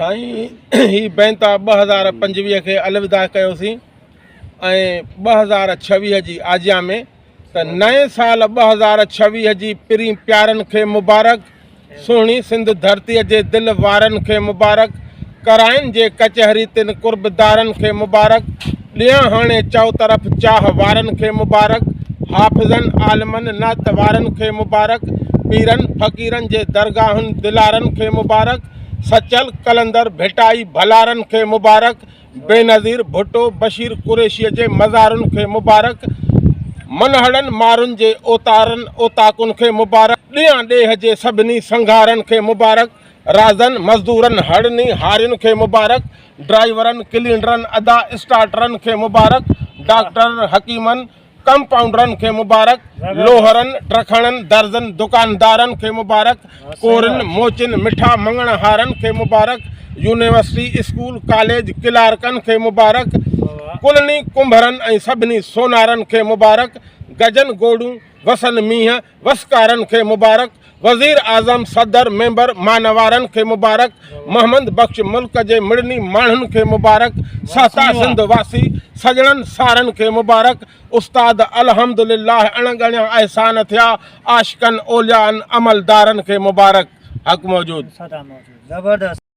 साईं ही बैंता 2025 के अलविदा कयोसीं ऐं 2026 जी आजिया में त नए साल 2026 जी पिरीं प्यारनि खे मुबारक, सुहिणी सिंध धरतीअ जे दिलि वारनि खे मुबारक, कराइनि जे कचहरी तिन कुर्बदारनि खे मुबारक, ॾियां हाणे चौतरफ़ चाह वारनि खे मुबारक, हाफ़िज़नि आलिमनि नात वारनि खे मुबारक, पीरनि फ़क़ीरनि जे दरगाहुनि दिलारनि खे मुबारक, सचल कलंदर भेटाई भलारनि खे मुबारक, बेनज़ीर भुट्टो बशीर कुरैशीअ जे मज़ारुनि खे मुबारक, मनहड़नि मारुनि जे ओतारनि ओताकुनि खे मुबारक, ॾियां ॾेह जे सभिनी संघारनि खे मुबारक, राज़नि मज़दूरनि हड़नी हारियुनि खे मुबारक, ड्राइवरनि क्लीनरनि अदा स्टार्टरनि खे मुबारक, डॉक्टरनि हकीमनि कंपाउंडरनि खे मुबारक, लोहरनि ट्रखणनि दर्जन दुकानदारनि खे मुबारक, कोरनि मोचिन मिठा मंगणहारनि खे मुबारक, यूनिवर्सिटी स्कूल कॉलेज क्लार्कनि खे मुबारक, कुलनी कुंभरनि ऐं सभिनी सोनारनि खे मुबारक, गजन गोड़ूं वसन मींहं वसकारनि खे मुबारक, वज़ीर आज़म सदर मेंबर मानवारनि खे मुबारक, मोहम्मद बख्श मुल्क जे मिड़नी माण्हुनि खे मुबारक, सहता सिंध वासी सजणनि सारनि खे मुबारक, उस्ताद अल्हम्दुलिल्लाह अणगणिया अहसान थिया आशिकनि ओलियानि अमलदारनि खे मुबारक। हक़ मौजूद ज़बरदस्त।